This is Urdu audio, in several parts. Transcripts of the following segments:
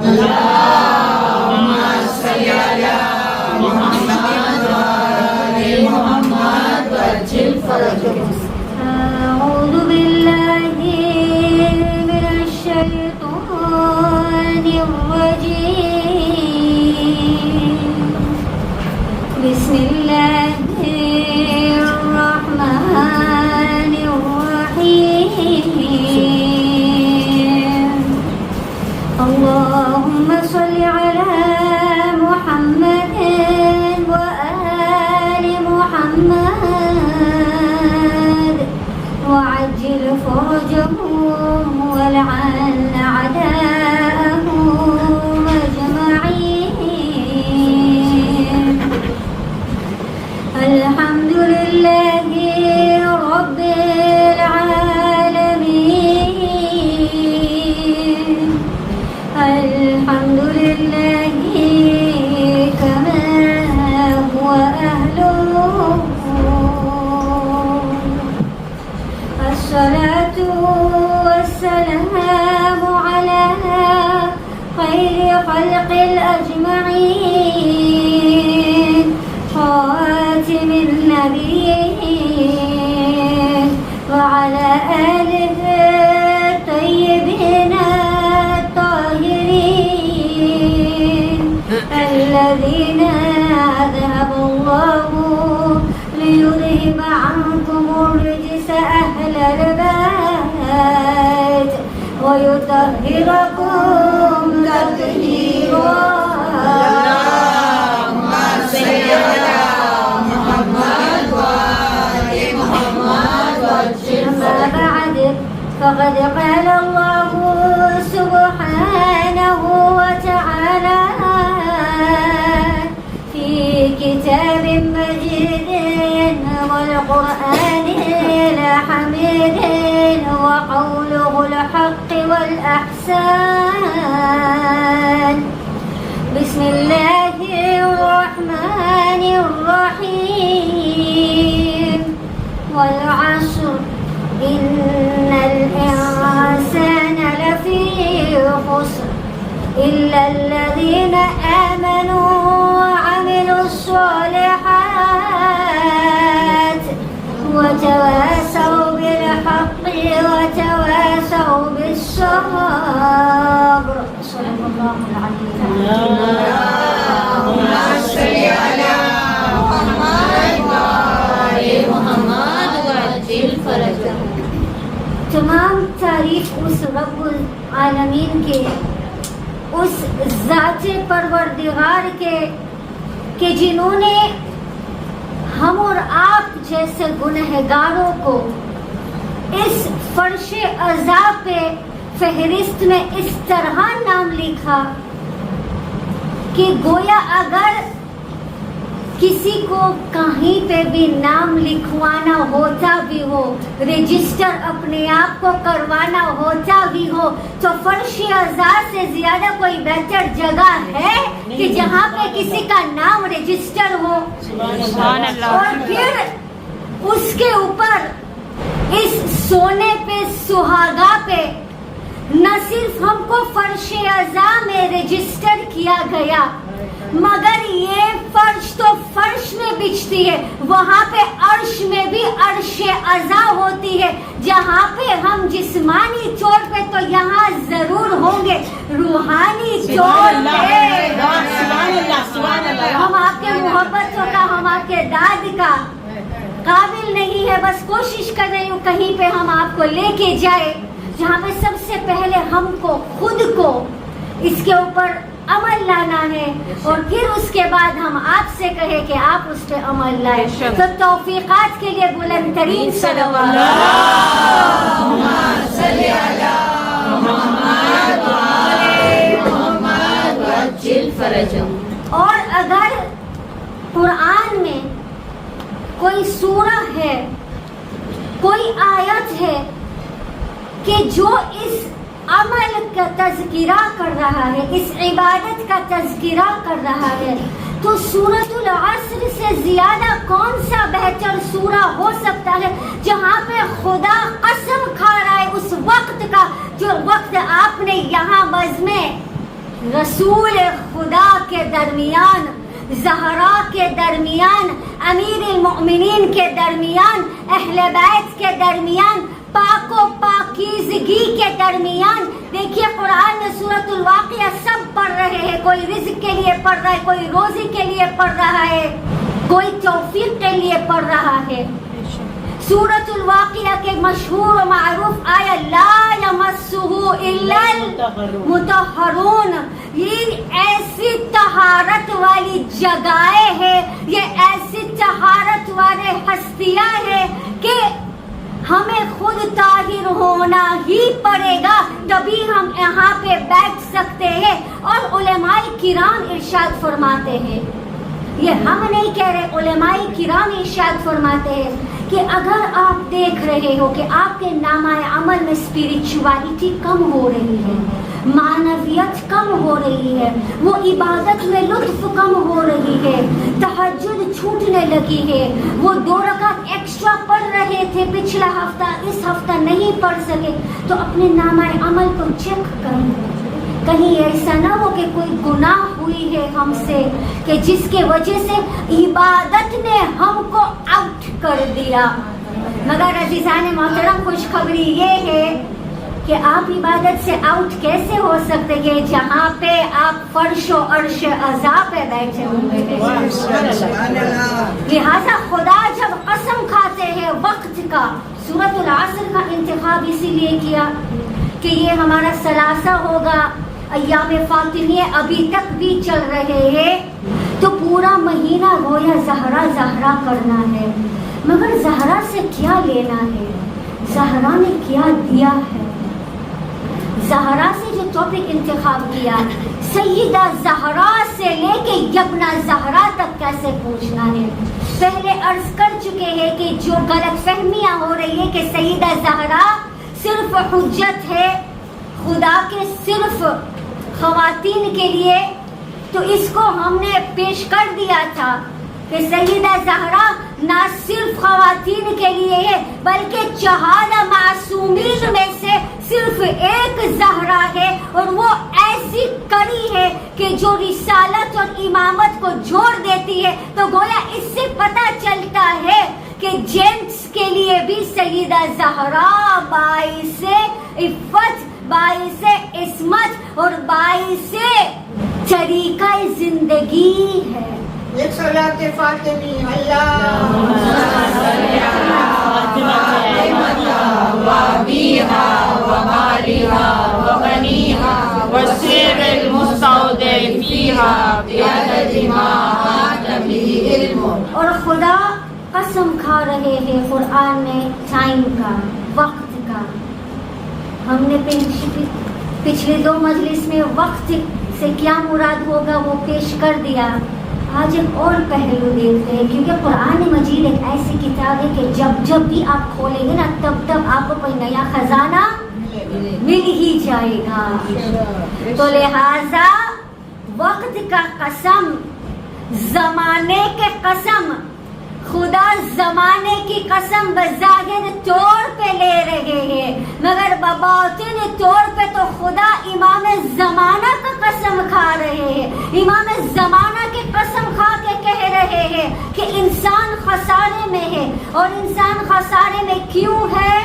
اللهم صل على محمد وآل محمد وعجل فرجهم. أعوذ بالله من الشيطان الرجيم. بسم الله الرحمن الرحيم. اللهم صل على محمد وآل محمد وعجل فرجهم والعن أعداءهم أجمعين. الحمد لله رب العالمين. الحمد لله كما هو أهله. الصلاة والسلام على خير خلق الأجمعين خاتم النبيين وعلى آله الطيبين الطاهرين الذين أذهب الله ليذهب عنكم الرجس أهل البيت ويطهركم تطهيرا. اللهم صل على محمد وآل محمد وعجل أما بعد فقد قال الله سبحانه وتعالى في كتاب مجيد والقرآن الحميد وقوله الحق والأحسان. بسم الله الرحمن الرحيم. والعصر إن الإنسان لفي خسر إلا الذين آمنوا وعملوا الصالحات وتواصوا بالحق وتواصوا بالصبر. صدق الله العلي اللهم صل على محمد وآل محمد وعجل فرجهم. تمام تعریف اس رب العالمین کے، اس ذات پروردگار کے کہ جنہوں نے ہم اور آپ جیسے گنہگاروں کو اس فرش عذاب پہ فہرست میں اس طرح نام لکھا کہ گویا اگر کسی کو کہیں پہ بھی نام لکھوانا ہوتا بھی ہو، رجسٹر اپنے آپ کو کروانا ہوتا بھی ہو، تو فرش عذاب سے زیادہ کوئی بہتر جگہ ہے کہ جہاں پہ کسی کا نام رجسٹر ہو. اور پھر اس کے اوپر اس سونے پہ سہاگا پہ نہ صرف ہم کو فرش عذاب میں رجسٹر کیا گیا، مگر یہ فرش تو فرش میں بچتی ہے، وہاں پہ عرش میں بھی عرش عزا ہوتی ہے، جہاں پہ ہم جسمانی طور پہ تو یہاں ضرور ہوں گے، روحانی طور پہ ہم آپ کے محبتوں کا، ہم آپ کے داد کا قابل نہیں ہے. بس کوشش کر رہی ہوں کہیں پہ ہم آپ کو لے کے جائے جہاں پہ سب سے پہلے ہم کو خود کو اس کے اوپر عمل لانا ہے، اور پھر اس کے بعد ہم آپ سے کہیں کہ آپ اس پہ عمل لائیں. تو توفیقات کے لیے بلند ترین صلوات. اللهم صل على محمد وآل محمد وعجل فرجهم. اور اگر قرآن میں کوئی سورہ ہے، کوئی آیت ہے کہ جو اس عمل کا تذکرہ کر رہا ہے، اس عبادت کا تذکرہ کر رہا ہے، تو سورۃ العصر سے زیادہ کون سا بہتر سورہ ہو سکتا ہے جہاں پہ خدا قسم کھا رہا ہے اس وقت کا جو وقت آپ نے یہاں بزمیں رسول خدا کے درمیان، زہرا کے درمیان، امیر المؤمنین کے درمیان، اہل بیت کے درمیان، پاک و پاکیزگی کے درمیان. دیکھیے قرآن میں سورۃ الواقعہ سب پڑھ رہے ہیں. کوئی رزق کے لیے پڑھ رہا ہے، کوئی روزی کے لیے پڑھ رہا ہے، کوئی توفیق کے لیے پڑھ رہا ہے. سورۃ الواقعہ کے مشہور و معروف آیا لا یمسہ الا المطہرون. یہ ایسی طہارت والی جگہیں ہیں، یہ ایسی طہارت والے ہستیاں ہیں کہ ہمیں خود طاہر ہونا ہی پڑے گا تبھی ہم یہاں پہ بیٹھ سکتے ہیں. اور علماء کرام ارشاد فرماتے ہیں، یہ ہم نہیں کہہ رہے، علماء کرام ارشاد فرماتے ہیں کہ اگر آپ دیکھ رہے ہو کہ آپ کے نامہ عمل میں اسپرچولیٹی کم ہو رہی ہے، معنویت کم ہو رہی ہے، وہ عبادت میں لطف کم ہو رہی ہے، تہجد چھوٹنے لگی ہے، وہ 2 رکعت ایکسٹرا پڑھ رہے تھے پچھلا ہفتہ، اس ہفتہ نہیں پڑھ سکے، تو اپنے نامہ عمل کو چیک کریں. کہیں ایسا نہ ہو کہ کوئی گناہ ہوئی ہے ہم سے کہ جس کے وجہ سے عبادت نے ہم کو آؤٹ کر دیا. مگر عزیزان محترم خوشخبری یہ ہے کہ آپ عبادت سے آؤٹ کیسے ہو سکتے ہیں جہاں پہ آپ فرش و عرش عزا پہ بیٹھے ہوئے ہیں. لہذا خدا جب قسم کھاتے ہیں وقت کا، سورۃ العصر کا انتخاب اسی لیے کیا کہ یہ ہمارا ثلاثہ ہوگا، ایام فاطمیہ ابھی تک بھی چل رہے ہیں، تو پورا مہینہ گویا زہرا زہرا کرنا ہے. مگر زہرا سے کیا لینا ہے؟ زہرا نے کیا دیا ہے؟ زہرا سے جو ٹاپک انتخاب کیا، سیدہ زہرا سے لے کے یبنا زہرا تک کیسے پوچھنا ہے. پہلے عرض کر چکے ہیں کہ جو غلط فہمیاں ہو رہی ہے کہ سیدہ زہرا صرف حجت ہے خدا کے صرف خواتین کے لیے، تو اس کو ہم نے پیش کر دیا تھا کہ سیدہ زہرا نہ صرف خواتین کے لیے ہے بلکہ 4 معصومین میں سے صرف ایک زہرا ہے، اور وہ ایسی کڑی ہے کہ جو رسالت اور امامت کو جوڑ دیتی ہے. تو گویا اس سے پتہ چلتا ہے کہ جینٹس کے لیے بھی سیدہ زہرا باعث عفت، باعث عصمت اور باعث طریقہ زندگی ہے. ایک صلاۃ فاطمی اللہم صلی علی فاطمہ وابیہا ومالہا وبنیہا والسر المستودع فیہا بعدد ما احاط بہ علمک. اور خدا قسم کھا رہے ہیں قرآن میں ٹائم کا، وقت کا. ہم نے پچھلے 2 مجلس میں وقت سے کیا مراد ہوگا وہ پیش کر دیا. آج ایک اور پہلو دیکھتے ہیں، کیونکہ قرآن مجید ایک ایسی کتاب ہے کہ جب بھی آپ کھولیں گے نا تب آپ کو کوئی نیا خزانہ مل ہی جائے گا. تو لہذا وقت کا قسم، زمانے کے قسم، خدا زمانے کی قسم بظاہر طور پہ لے رہے ہیں، مگر بباطن طور پہ تو خدا امام زمانہ کا قسم کھا رہے ہیں. امام زمانہ کی قسم کھا کے کہہ رہے ہیں کہ انسان خسارے میں ہے. اور انسان خسارے میں کیوں ہے؟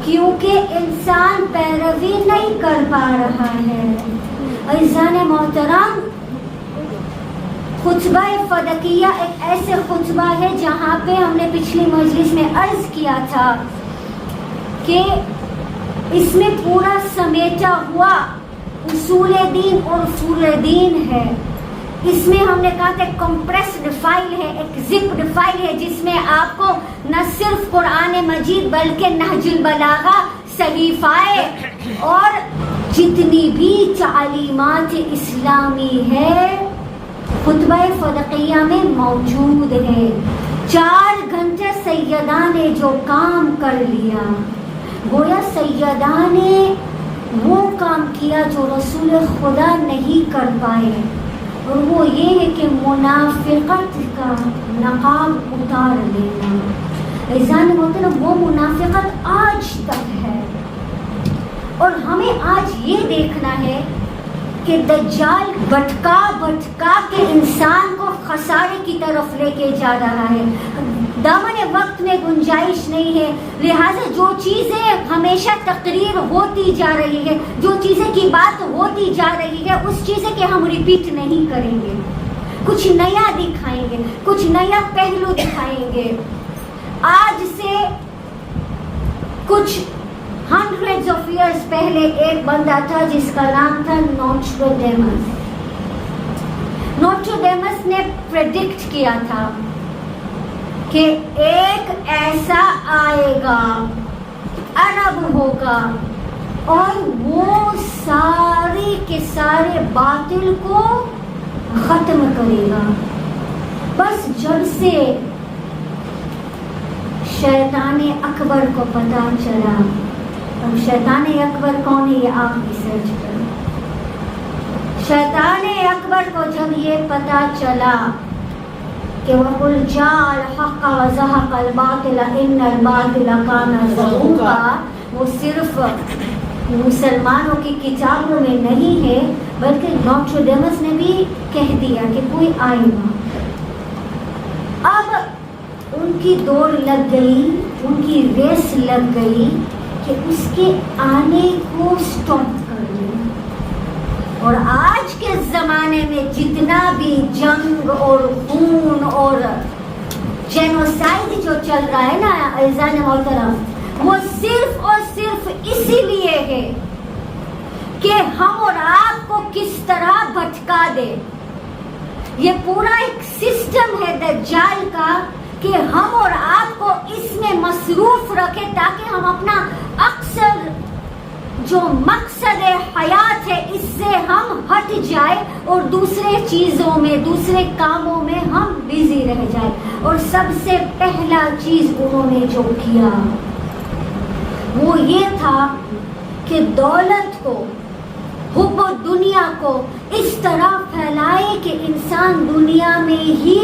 کیونکہ انسان پیروی نہیں کر پا رہا ہے. عزیزان محترم، خطبہ فدقیہ ایک ایسے خطبہ ہے جہاں پہ ہم نے پچھلی مجلس میں عرض کیا تھا کہ اس میں پورا سمیٹا ہوا اصول دین اور فور دین ہے. اس میں ہم نے کہا کہ کمپریسڈ فائل ہے، ایک زپڈ فائل ہے جس میں آپ کو نہ صرف قرآن مجید بلکہ نہج البلاغہ، صحیفہ اور جتنی بھی تعلیمات اسلامی ہے خطبہ فدقیہ میں موجود ہے. 4 گھنٹے سیدہ نے جو کام کر لیا، گویا سیدہ نے وہ کام کیا جو رسول خدا نہیں کر پائے، اور وہ یہ ہے کہ منافقت کا نقاب اتار لینا. عزیزان محترم، وہ منافقت آج تک ہے، اور ہمیں آج یہ دیکھنا ہے کہ دجال بھٹکا بھٹکا کے انسان کو خسارے کی طرف لے کے جا رہا ہے. دامن وقت میں گنجائش نہیں ہے, لہٰذا جو چیزیں ہمیشہ تقریر ہوتی جا رہی ہے, جو چیزیں کی بات ہوتی جا رہی ہے, اس چیزیں کہ ہم ریپیٹ نہیں کریں گے, کچھ نیا دکھائیں گے, کچھ نیا پہلو دکھائیں گے. آج سے کچھ ہنڈریڈز آف ایئرز پہلے ایک بندہ تھا جس کا نام تھا نوٹروڈیمس. نوٹروڈیمس نے پریڈکٹ کیا تھا کہ ایک ایسا آئے گا, عرب ہوگا, اور وہ سارے کے سارے باطل کو ختم کرے گا. بس جب سے شیطان اکبر کو پتہ چلا, اب شیطان اکبر کون ہے یہ آپ ریسرچ کریں. شیطان اکبر کو جب یہ پتہ چلا کہ وَقُلْ جَاءَ الْحَقَّ وَزَهَقَ الْبَاطِلَ إِنَّ الْبَاطِلَ كَانَ زَهُوقًا, وہ صرف مسلمانوں کی کتابوں میں نہیں ہے بلکہ نوٹروڈیمس نے بھی کہہ دیا کہ کوئی آئے گا. اب ان کی دوڑ لگ گئی, ان کی ریس لگ گئی کہ اس کے آنے کو سٹاپ کر دیں. اور آج کے زمانے میں جتنا بھی جنگ اور خون اور جینوسائڈ جو چل رہا ہے نا عزیزان محترم, وہ صرف اور صرف اسی لیے ہے کہ ہم اور آپ کو کس طرح بھٹکا دے. یہ پورا ایک سسٹم ہے دجال کا کہ ہم اور آپ کو اس میں مصروف رکھے تاکہ ہم اپنا اکثر جو مقصد حیات ہے اس سے ہم ہٹ جائے اور دوسرے چیزوں میں, دوسرے کاموں میں ہم بزی رہ جائے. اور سب سے پہلا چیز انہوں نے جو کیا وہ یہ تھا کہ دولت کو, حب و دنیا کو اس طرح پھیلائے کہ انسان دنیا میں ہی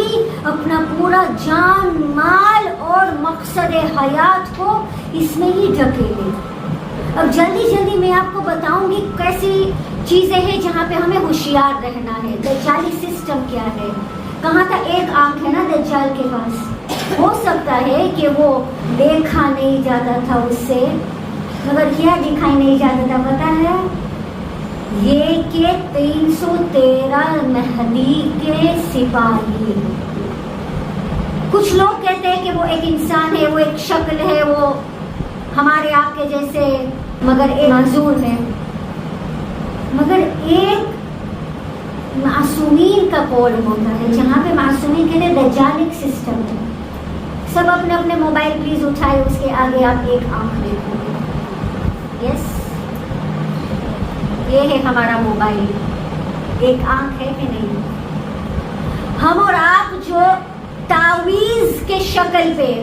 اپنا پورا جان مال اور مقصد حیات کو اس میں ہی ڈھکیلے. اب جلدی جلدی میں آپ کو بتاؤں گی کیسی چیزیں ہیں جہاں پہ ہمیں ہوشیار رہنا ہے. دجالی سسٹم کیا ہے, کہاں تھا ایک آنکھ ہے نا دجال کے پاس, ہو سکتا ہے کہ وہ دیکھا نہیں جاتا تھا اس سے, مگر کیا دکھائی نہیں جاتا تھا پتا ہے, یہ کہ 313 مہدی کے سپاہی. کچھ لوگ کہتے ہیں کہ وہ ایک انسان ہے, وہ ایک شکل ہے, وہ ہمارے آپ کے جیسے, مگر ایک معذور ہے. مگر ایک معصومین کا قول ہوتا ہے جہاں پہ معصومین کہتے ہیں دجال ایک سسٹم ہے. سب اپنے اپنے موبائل پلیز اٹھائے, اس کے آگے آپ ایک آنکھ دیکھیں گے. یس, یہ ہے ہمارا موبائل, ایک آنکھ ہے کہ نہیں. ہم اور آپ جو تعویذ کے شکل پہ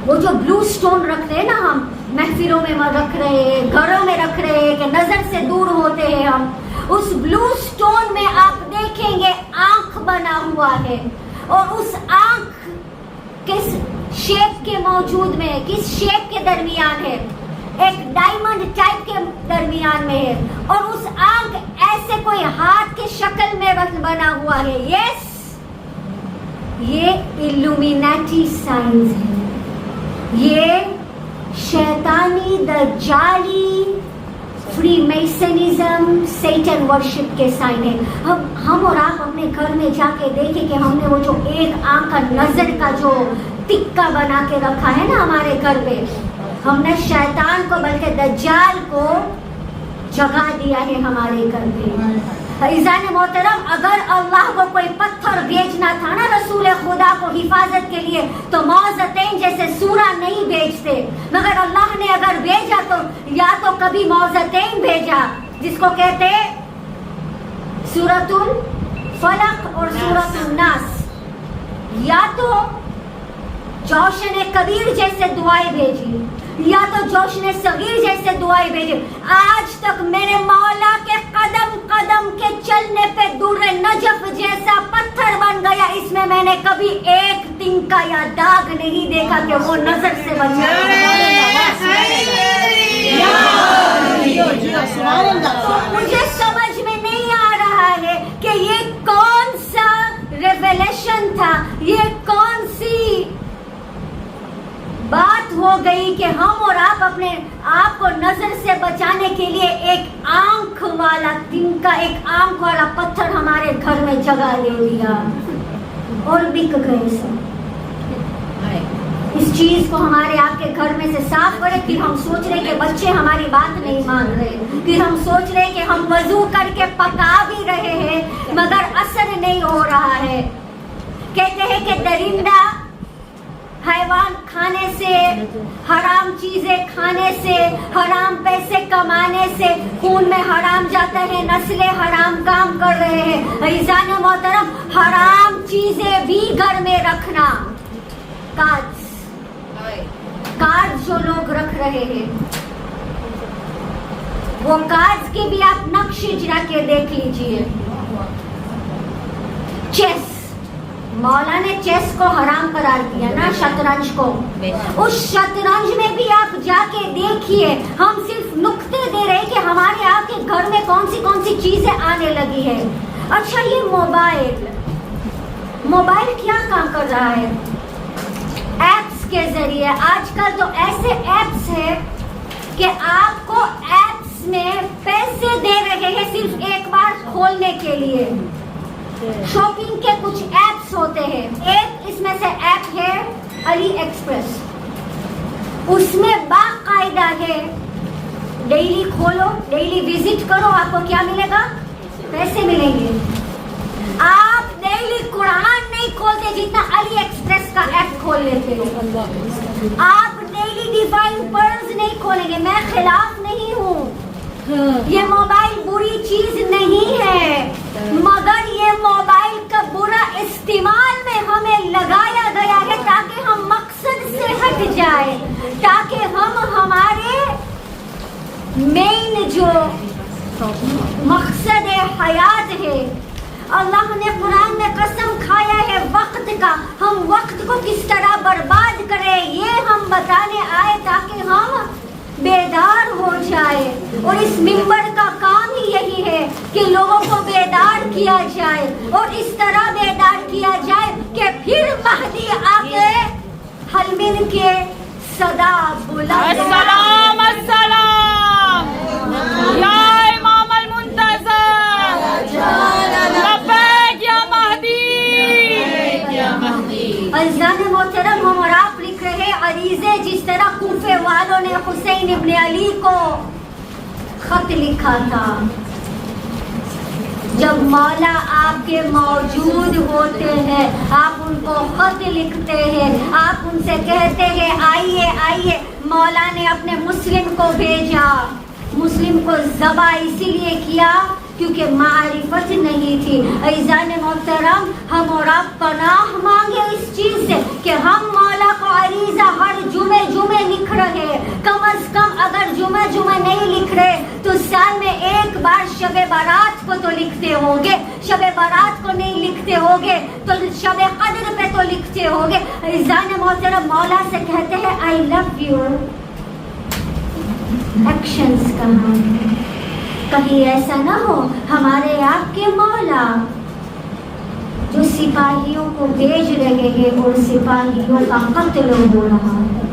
وہ جو بلو سٹون رکھتے ہیں نا, ہم محفلوں میں رکھ رہے ہیں, گھروں میں رکھ رہے ہیں کہ نظر سے دور ہوتے ہیں ہم, اس بلو سٹون میں آپ دیکھیں گے آنکھ بنا ہوا ہے, اور اس آنکھ کس شیپ کے موجود میں, کس شیپ کے درمیان ہے, ایک ڈائمنڈ ٹائپ کے درمیان میں ہے, اور اس آنکھ ایسے کوئی ہاتھ کے شکل میں بنا ہوا ہے. یس, یہ الومیناٹی سائنس ہے, یہ شیطانی دجالی فری میسنزم سیٹن ورشپ کے سائن ہے. ہم اور آپ اپنے گھر میں جا کے دیکھیں کہ ہم نے وہ جو ایک آنکھ کا نظر کا جو ٹکا بنا کے رکھا ہے نا ہمارے گھر پہ, ہم نے شیطان کو بلکہ دجال کو جگہ دیا ہے ہمارے گھر پہ. عزیزان محترم, اگر اللہ کو کوئی پتھر بھیجنا تھا نا رسول خدا کو حفاظت کے لیے تو موذتین جیسے سورہ نہیں بھیجتے, مگر اللہ نے اگر بھیجا تو یا تو کبھی موذتین بھیجا جس کو کہتے سورۃ الفلق اور سورۃ الناس, یا تو جوشن کبیر جیسے دعائیں بھیجی, یا تو جوشن صغیر جیسے دعائیں بھیجی. آج تک میرے مولا کے قدم قدم کے چلنے پہ دور نجف جیسا پتھر بن گیا, اس میں نے کبھی ایک تنکا یا داغ نہیں دیکھا کہ وہ نظر سے بچا. مجھے سمجھ میں نہیں کہ یہ کون سا ریویلیشن تھا، یہ کون سی بات ہو گئی کہ ہم اور آپ اپنے آپ کو نظر سے بچانے کے لیے ایک آنکھ والا تنکا، ایک آنکھ والا پتھر ہمارے گھر میں جگہ لے لیا اور بک گئے سب. اس چیز کو ہمارے آپ کے گھر میں سے صاف کرے. پھر ہم سوچ رہے کہ بچے ہماری بات نہیں مان رہے، پھر ہم سوچ رہے کہ ہم وضو کر کے پکا بھی رہے ہیں مگر اثر نہیں ہو رہا ہے. کہتے ہیں کہ درندہ حیوان کھانے سے، حرام چیزیں کھانے سے، حرام پیسے کمانے سے خون میں حرام جاتا ہے، نسلیں حرام کام کر رہے ہیں. عزیزان محترم، حرام چیزیں بھی گھر میں رکھنا، کارڈ جو لوگ رکھ رہے ہیں وہ کارڈ کے بھی آپ نقش اجرا کے دیکھ لیجئے. چیس، مولا نے چیس کو حرام قرار دیا نا، شطرنج کو. اس شطرنج میں بھی آپ جا کے دیکھیے، ہم صرف نقطے دے رہے کہ ہمارے آپ کے گھر میں کون سی چیزیں آنے لگی ہے. اچھا، یہ موبائل کیا کام کر رہا ہے؟ ایپس کے ذریعے. آج کل تو ایسے ایپس ہیں کہ آپ کو ایپس میں پیسے دے رہے ہیں صرف ایک بار کھولنے کے لیے. شاپنگ کے کچھ ایپس ہوتے ہیں، ایک اس میں سے ایپ ہے علی ایکسپریس. اس میں باقاعدہ ہے ڈیلی کھولو، ڈیلی وزٹ کرو، آپ کو کیا ملے گا؟ پیسے ملیں گے. آپ ڈیلی قرآن نہیں کھولتے جتنا علی ایکسپریس کا ایپ کھول لیتے ہو. آپ ڈیلی ڈیوائن پرلز نہیں کھولیں گے. میں خلاف نہیں ہوں، یہ موبائل بری چیز نہیں ہے، مگر یہ موبائل کا برا استعمال میں ہمیں لگایا گیا ہے تاکہ ہم مقصد سے ہٹ جائے، تاکہ ہم ہمارے مین جو مقصد حیات ہے. اللہ نے قرآن میں قسم کھایا ہے وقت کا، ہم وقت کو کس طرح برباد کریں یہ ہم بتانے آئے تاکہ ہم بیدار ہو جائے. اور اس منبر کا کام ہی یہی ہے کہ لوگوں کو بیدار کیا جائے، اور اس طرح بیدار کیا جائے کہ پھر مہدی آ کے حلمن کے صدا بلند. السلام السلام یا امام المنتظر، لبیک یا مہدی. عزیزان محترم، ہم اور آپ لکھ رہے عریضے جس طرح کوفے والوں نے حسین ابن علی کو خط لکھا تھا. جب مولا آپ کے موجود ہوتے ہیں آپ ان کو خط لکھتے ہیں، آپ ان سے کہتے ہیں آئیے آئیے. مولا نے اپنے مسلم کو بھیجا. مسلم کو ذبح اسی لیے کیا کیونکہ معرفت نہیں تھی. عزیزان محترم، ہم اور آپ پناہ مانگے اس چیز سے کہ ہم مولا کو عریضہ ہر جمعے لکھ رہے. کم از کم اگر جمعہ نہیں لکھ رہے تو سال میں ایک بار شب برات کو تو لکھتے ہوگے. شب برات کو نہیں لکھتے ہوگے تو شب قدر پہ تو لکھتے ہوگے. عزیزان محترم، مولا سے کہتے ہیں آئی لو یو. ایکشنز کہاں؟ کہیں ایسا نہ ہو ہمارے آپ کے مولا جو سپاہیوں کو بھیج رہے ہیں اور سپاہیوں کا قتل ہو رہا ہے،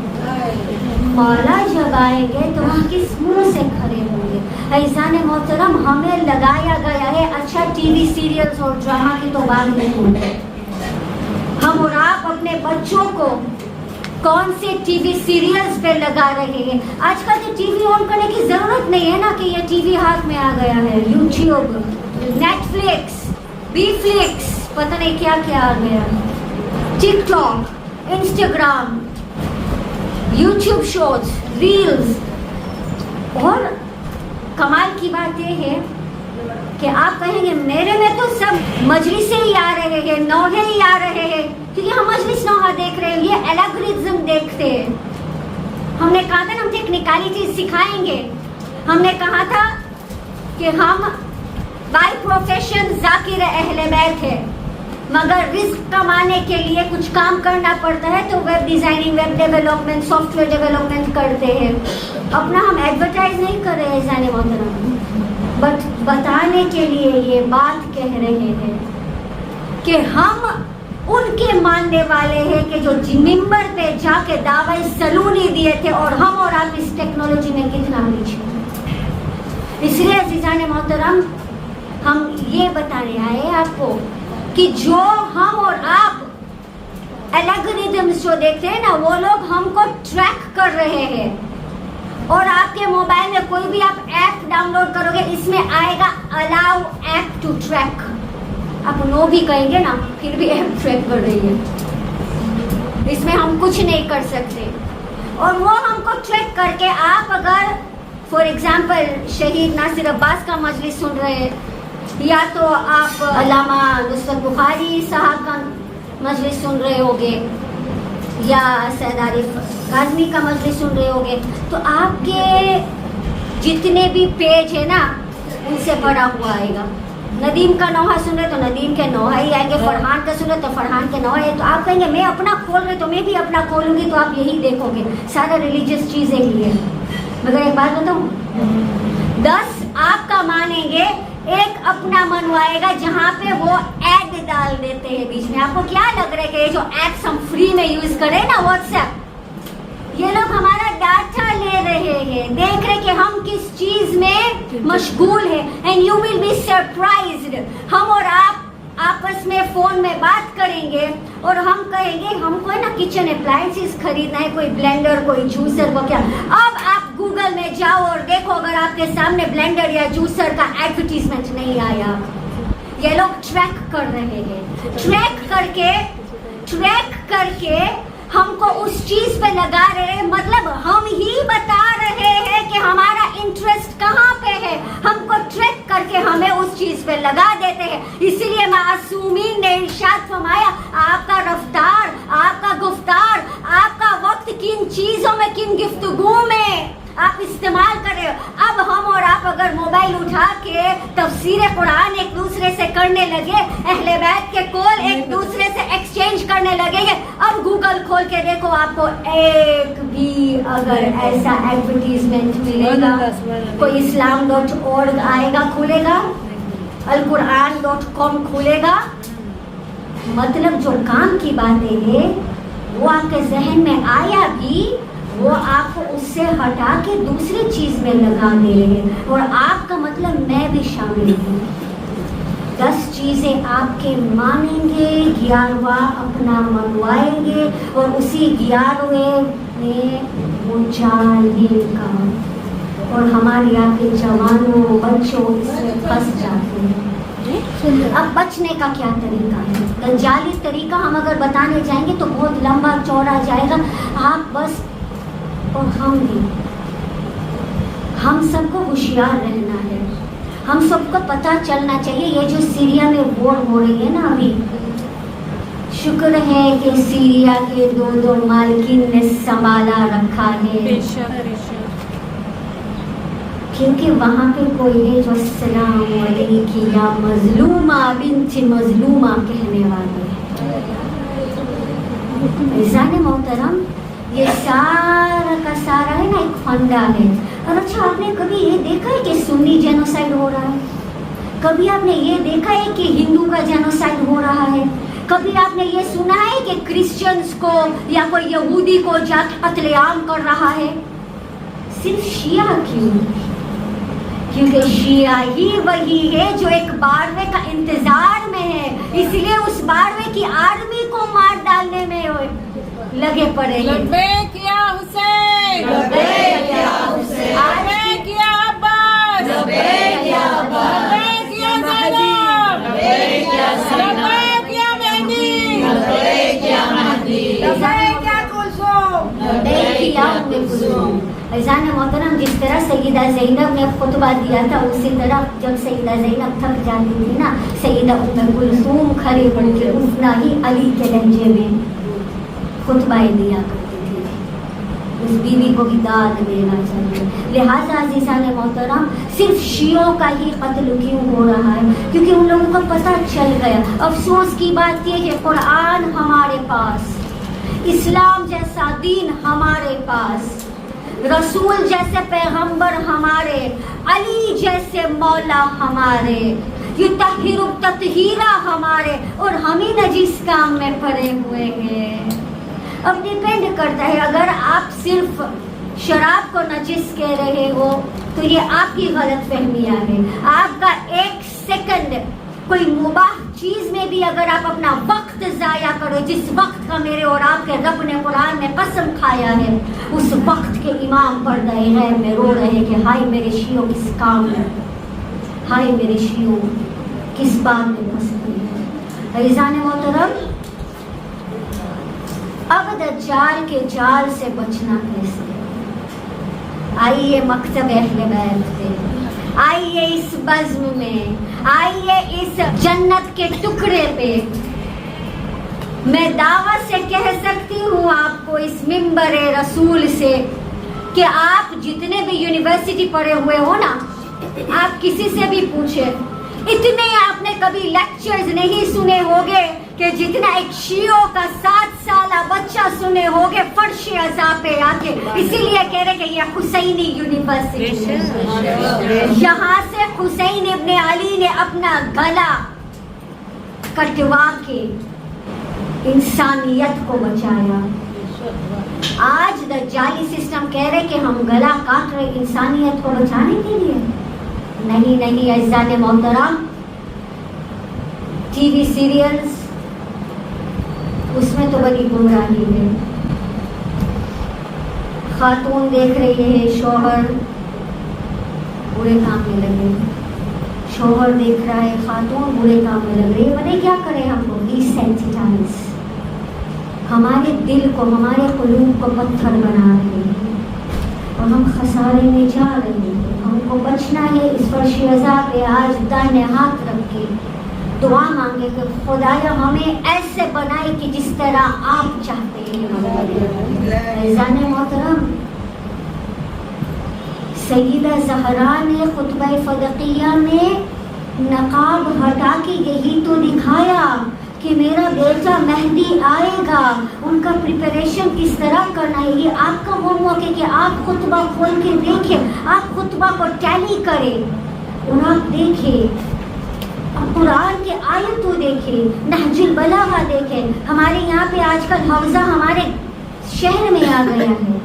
مولا جب آئیں گے تو ہم کس منہ سے کھڑے ہوں گے؟ عزیزان محترم، ہمیں لگایا گیا ہے. اچھا، ٹی وی سیریلز اور ڈرامہ کی تو بات نہیں ہوتی. ہم اور آپ اپنے بچوں کو کون سے ٹی وی سیریلز پہ لگا رہے ہیں؟ آج کل تو ٹی وی آن کرنے کی ضرورت نہیں ہے نا کہ یہ ٹی وی ہاتھ میں آ گیا ہے. یوٹیوب، نیٹ فلکس، بی فلکس، پتہ نہیں کیا کیا آ گیا. TikTok, Instagram, YouTube shows, reels. اور کمال کی بات یہ ہے کہ آپ کہیں گے میرے میں تو سب مجلسیں ہی آ رہے ہیں، نوحے ہی آ رہے ہیں، کیونکہ ہم مجلس نوحہ دیکھ رہے ہیں، یہ الگورتھم دیکھتے ہیں. ہم نے کہا تھا نا ہم ٹیکنیکلٹی سکھائیں گے. ہم نے کہا تھا کہ ہم بائی پروفیشن ذاکر اہل بیت ہے، مگر رزق کمانے کے لیے کچھ کام کرنا پڑتا ہے تو web designing, web development, soft where development کرتے ہیں. اپنا ہم ایڈورٹائز نہیں کر رہے ہیں. جانے محترم، بتانے کے لیے یہ بات کہہ رہے ہیں کہ ہم ان کے ماننے والے ہیں کہ جو ممبر پہ جا کے دعوی سلونی دیے تھے، اور ہم اور آپ اس ٹیکنالوجی میں کتنا پیچھے ہیں۔ اس لیے عزیزان محترم ہم یہ بتانے آئے آپ کو کہ جو ہم اور آپ الگوریدمز جو دیکھتے ہیں نا، وہ لوگ ہم کو ٹریک کر رہے ہیں، اور آپ کے موبائل میں کوئی بھی آپ ایپ ڈاؤن لوڈ کرو گے، اس میں آئے گا الاؤ ایپ ٹو ٹریک۔ آپ نو بھی کہیں گے نا، پھر بھی ایپ ٹریک کر رہی ہے، اس میں ہم کچھ نہیں کر سکتے۔ اور وہ ہم کو ٹریک کر کے، آپ اگر فار ایگزامپل شہید ناصر عباس کا مجلس سن رہے ہیں، یا تو آپ علامہ نصرت بخاری صاحب کا مجلس سن رہے ہوگے، یا سید عارف کاظمی کا مجلس سن رہے ہوگے، تو آپ کے جتنے بھی پیج ہیں نا، ان سے بڑا ہوا آئے گا۔ ندیم کا نوحہ سن رہے تو ندیم کے نوحہ ہی آئیں گے، فرحان کا سن رہے تو فرحان کے نوحہ ہے، تو آپ کہیں گے میں اپنا کھول رہے تو میں بھی اپنا کھولوں گی، تو آپ یہی دیکھو گے سارا ریلیجیس چیزیں ہی ہے۔ مگر ایک بات بتاؤں، 10 آپ کا مانیں گے، ایک اپنا منوائے گا جہاں پہ وہ ایڈ ڈال دیتے ہیں بیچ میں۔ آپ کو کیا لگ رہا ہے کہ یہ جو ایپس ہم فری میں یوز کریں نا، واٹس ایپ، یہ لوگ ہمارا ڈاٹا لے رہے ہیں، دیکھ رہے کہ ہم کس چیز میں مشغول ہیں، and you will be surprised. ہم اور آپ آپس میں فون میں بات کریں گے، اور ہم کہیں گے ہم کو نا کچن اپلائنسز خریدنا ہے، کوئی بلینڈر، کوئی جوسر، وہ کیا۔ اب آپ گوگل میں جاؤ اور دیکھو، اگر آپ کے سامنے بلینڈر یا جوسر کا ایڈورٹیزمنٹ نہیں آیا، یہ لوگ ٹریک کر رہے ہیں، ٹریک کر کے ہم کو اس چیز پہ لگا رہے ہیں، مطلب ہم ہی بتا رہے ہیں کہ ہمارا انٹرسٹ کہاں پہ ہے، ہم کو ٹریک کر کے ہمیں اس چیز پہ لگا دیتے ہیں۔ اسی لیے معصومین نے ارشاد فرمایا، آپ کا رفتار، آپ کا گفتار، آپ کا وقت کن چیزوں میں، کن گفتگو میں آپ استعمال کر رہے ہو۔ اب ہم اور آپ اگر موبائل اٹھا کے تفسیر قرآن ایک دوسرے سے کرنے لگے، اہل بیت کے کول ایک دوسرے سے ایکسچینج کرنے لگیں گے، اب گوگل کھول کے دیکھو، آپ کو ایک بھی اگر ایسا ایڈورٹیزمنٹ ملے گا، کوئی islam.org آئے گا، کھولے گا، alquran.com کھولے گا، مطلب جو کام کی باتیں ہیں وہ آپ کے ذہن میں آیا بھی، وہ آپ کو اس سے ہٹا کے دوسری چیز میں لگا دے رہے ہیں، اور آپ کا مطلب میں بھی شامل ہوں۔ 10 چیزیں آپ کے مانیں گے، 11واں اپنا منوائیں گے، اور اسی 11ویں میں وہ جانے کا، اور ہمارے آپ کے جوانوں بچوں اس میں پھنس جاتے ہیں۔ اب بچنے کا کیا طریقہ ہے؟ جعلی طریقہ ہم اگر بتانے جائیں گے تو بہت لمبا چوڑا جائے گا، آپ بس اور ہم بھی، ہم سب کو ہوشیار رہنا ہے، ہم سب کو پتہ چلنا چاہیے۔ یہ جو سیریا میں وار ہو رہی ہے نا ابھی، شکر ہے کہ سیریا کے 2 مالکین نے سنبھالا رکھا ہے، کیونکہ وہاں پہ کوئی ہے جو السلام علیکم یا مظلومہ بنت مظلومہ کہنے والے ہیں۔ عزیزان محترم، یہ سارا کا سارا ہے نا ایک فنڈا ہے۔ اور اچھا، آپ نے کبھی یہ دیکھا ہے کہ سنی جینوسائیڈ ہو رہا ہے؟ کبھی آپ نے یہ دیکھا ہے کہ ہندو کا جینوسائیڈ ہو رہا ہے؟ کبھی آپ نے یہ سنا ہے کہ کرسچنز کو یا کوئی یہودی کو جا کے قتل عام کر رہا ہے؟ صرف شیعہ کیوں؟ کیونکہ شیعہ ہی وہی ہے جو ایک باروے کا انتظار میں ہے، اس لیے اس باروے کی آرمی کو مار ڈالنے میں لگے پڑے ہیں۔ لبیک یا حسین، لبیک یا حسین، لبیک یا عباس، لبیک یا عباس، لبیک یا زینب، لبیک یا زینب، لبیک یا مہدی، لبیک یا مہدی، لبیک یا کلثوم، لبیک یا ام کلثوم۔ عزیزان محترم، جس طرح سیدہ زینب نے خطبہ دیا تھا، اسی طرح جب سیدہ زینب تھک جاتی تھی نا، سیدہ ام کلثوم کھڑے ہو کے اپنا ہی علی کے لہجے میں خطبہ دیا کرتی تھی۔ اس بیوی کو بھی داد دینا چاہیے۔ لہٰذا عزیزان محترم، صرف شیعوں کا ہی قتل کیوں ہو رہا ہے؟ کیونکہ ان لوگوں کو پتہ چل گیا۔ افسوس کی بات یہ کہ قرآن ہمارے پاس، اسلام جیسا دین ہمارے پاس، رسول جیسے پیغمبر ہمارے علی جیسے مولا ہمارے، یہ تطہیر تطہیرہ ہمارے، اور ہم ہی نجیس کام میں پڑے ہوئے ہیں۔ اب ڈیپینڈ کرتا ہے، اگر آپ صرف شراب کو نجس کہہ رہے ہو تو یہ آپ کی غلط فہمیاں ہے۔ آپ کا ایک سیکنڈ کوئی مباح چیز میں بھی اگر آپ اپنا وقت ضائع کرو، جس وقت کا میرے اور آپ کے رب نے قرآن میں قسم کھایا ہے، اس وقت کے امام پردہ غیب میں رو رہے کہ ہائے میرے شیعوں کس کام میں، ہائے میرے شیعوں کس بات میں پھنس گئی ہے۔ عزیزان محترم، اب دجال کے جال سے بچنا کیسے؟ آئیے مکتب اہل بیت پہ، آئیے اس بزم میں، آئیے اس جنت کے ٹکڑے پہ۔ میں دعوت سے کہہ سکتی ہوں آپ کو اس منبر رسول سے کہ آپ جتنے بھی یونیورسٹی پڑھے ہوئے ہو نا، آپ کسی سے بھی پوچھیں، اتنے آپ نے کبھی لیکچرز نہیں سنے ہوگے کہ جتنا ایک شیعوں کا 7 سالہ بچہ سنے ہوگے فرش عذاب پہ آ کے۔ اسی لیے کہہ رہے کہ یہ حسینی یونیورسٹی ہے، یہاں سے حسین ابن علی نے اپنا گلا کٹوا کے انسانیت کو بچایا۔ آج دجالی سسٹم کہہ رہے کہ ہم گلا کاٹ رہے انسانیت کو بچانے کے لیے۔ نہیں نہیں عزیزان محترم، ٹی وی سیریلز اس میں تو بڑی گمراہی ہے۔ خاتون دیکھ رہی ہے شوہر برے کام میں لگے، شوہر دیکھ رہا ہے خاتون برے کام میں لگ رہی ہے۔ بنے کیا کریں ہم کو ڈیسینسٹائز، ہمارے دل کو، ہمارے قلوب کو پتھر بنا رہے ہیں اور ہم خسارے میں جا رہے ہیں۔ ہم کو بچنا ہے اس فرش عذاب پہ۔ آج دائیں ہاتھ رکھ کے دعا مانگے کہ خدایا ہمیں ایسے بنائے کہ جس طرح آپ چاہتے ہیں۔ عزیزان محترم، سیدہ زہرا نے خطبہ فدقیہ میں نقاب ہٹا کے یہی تو دکھایا کہ میرا بیٹا مہدی آئے گا، ان کا پریپریشن کس طرح کرنا ہے۔ یہ آپ کا ہوم ورک ہے کہ آپ خطبہ کھول کے دیکھیں، آپ خطبہ کو ٹیلی کریں اور آپ دیکھیں، قرآن کے آیتوں دیکھیں، نہج البلاغہ دیکھیں۔ ہمارے یہاں پہ آج کل حوضہ ہمارے شہر میں آ گیا ہے۔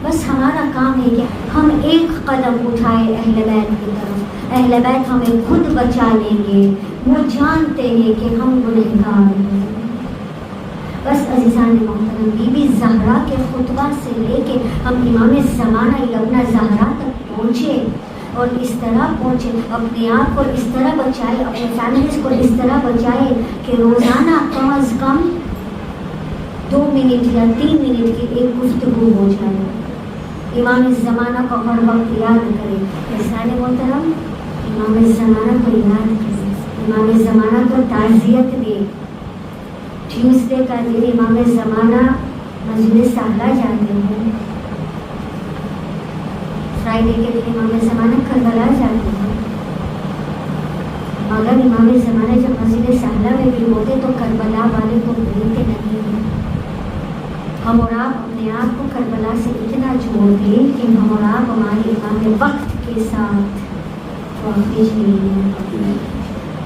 بس ہمارا کام ہے کہ ہم ایک قدم اٹھائے اہل بیت کی طرف۔ اہل بیت ہمیں خود بچا لیں گے، وہ جانتے ہیں کہ ہم گنہگار ہیں۔ بس عزیزان محترم، بی بی زہرا کے خطبہ سے لے کے ہم امام زمانہ ابن زہرا تک پہنچے اور اس طرح پہنچے، اپنے آپ کو اس طرح بچائے، اپنے فیملیز کو اس طرح بچائے کہ روزانہ کم از کم 2 منٹ یا 3 منٹ کی ایک گفتگو ہو جائے۔ امام زمانہ کو ہر وقت یاد کرے۔ عزیزان محترم، امام زمانہ کو یاد کرے، امام زمانہ کو تعزیت دے۔ ٹیوزڈے کا دن امام زمانہ مسجد سہلا جاتے ہیں، فرائیڈے کے دن امام زمانہ کربلا جاتے ہیں، مگر امام زمانہ جب مسجد سہلا میں بھی ہوتے تو کربلا والے کو بھولتے نہیں ہیں۔ ہم اور آپ اپنے آپ کو کربلا سے اتنا جوڑ دیں کہ ہم اور آپ ہمارے امام وقت کے ساتھ واقف نہیں ہیں۔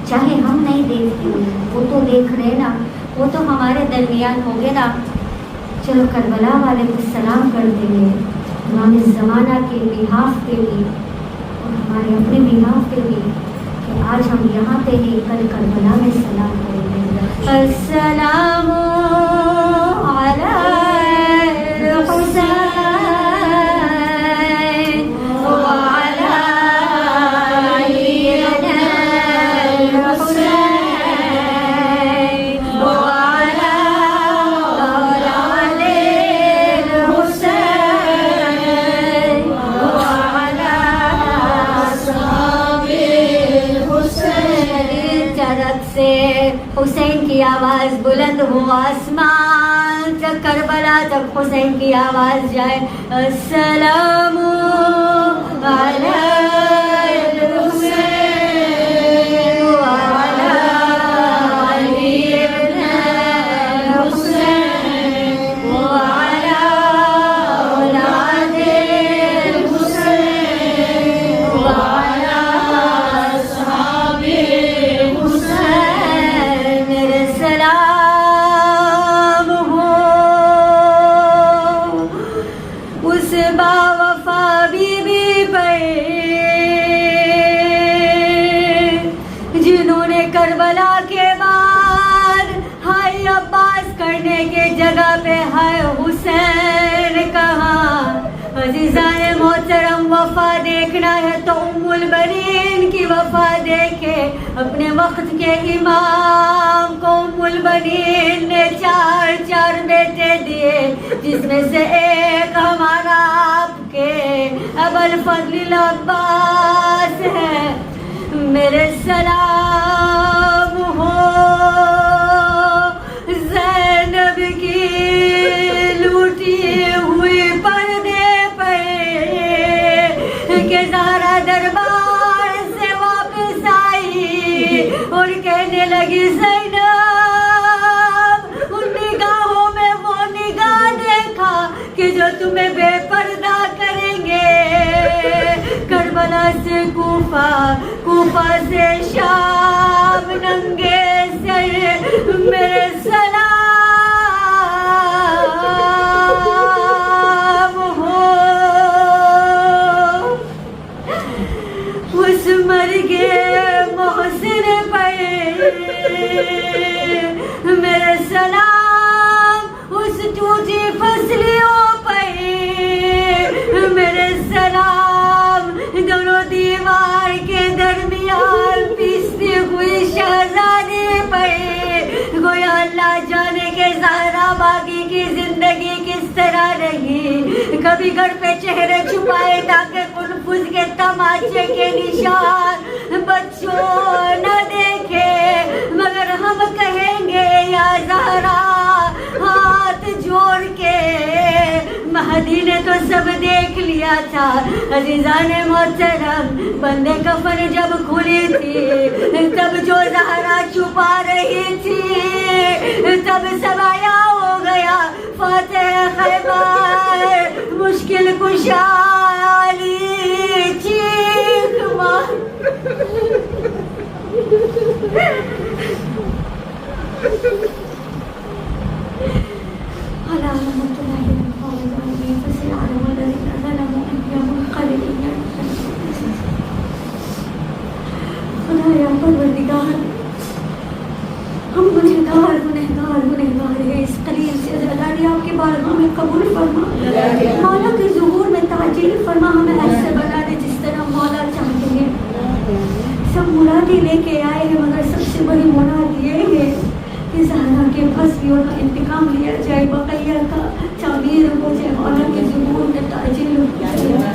چاہے ہم نہیں دیکھتے، وہ تو دیکھ رہے نا، وہ تو ہمارے درمیان ہو گئے نا۔ چلو کربلا والے کو سلام کر دیں گے، امام زمانہ کے بہاف پہ بھی اور ہمارے اپنے بہاف پہ بھی، کہ آج ہم یہاں پہ ہی کل کربلا میں سلام کریں گے۔ السلام علی الحسین وعلی علی الحسین وعلی اولاد الحسین وعلی اصحاب الحسین۔ طرف سے حسین کی آواز بلند ہو، آسمان تک، کربلا تک حسین کی آواز جائے۔ السلام علی الحسین وعلی علی الحسین وعلی اولاد الحسین وعلی جگہ پہ ہے حسین کہاں. عزیزان محترم وفا دیکھنا ہے تو ام البنین کی وفا دیکھے. اپنے وقت کے امام کو ام البنین نے 4 بیٹے دیے جس میں سے ایک ہمارا آپ کے ابوالفضل العباس ہے. میرے سلام ہو زینب کی لوٹی ہوئی پردے پہ کہ زہرا دربار سے واپس آئی اور کہنے لگی زینب ان نگاہوں میں وہ نگاہ دیکھا کہ جو تمہیں بے پردہ کریں گے. کربلا سے کوفہ, کوفہ سے شام, ننگے سر میرے سلام ہو اس مرگے محسن پر. میرے سلام اس ٹوٹی فصلیوں پر. میرے سلام دونوں دیوار کے درمیان پیستی ہوئی شہزادی پر. گویا اللہ جانے کے زہرا باقی کی زندگی کس طرح رہی. کبھی گھر پہ چہرے چھپائے تاکہ کنفوس کے تماچے کے نشان بچوں نہ دیکھے, مگر ہم کہیں گے یا زہرا ہاتھ جوڑ کے مہدی نے تو سب دیکھ لیا تھا. عزیزان محترم بندے کفن جب کھلی تھی تب جو زہرا چھپا رہی تھی تب سبایا ہو گیا. فاتح خیبر مشکل کشالی چیخ مار. خدایا پروردگار ہم گنہگار ہیں. اس قلیل سے اللہ آپ کے بارگاہ میں قبول فرما. مولا کے ظہور میں تعجیل فرما. ہمیں ایسے بنا دے جس طرح مولا چاہتے ہیں. سب مرادی لے کے آئے ہیں مگر سب سے بڑی مراد یہ ہے کہ زہرا کے پھنسیوں کا انتقام لیا جائے, بقیہ کا تعمیر ہو جائے. مولا کے ظہور میں تعجیل ہو جائے.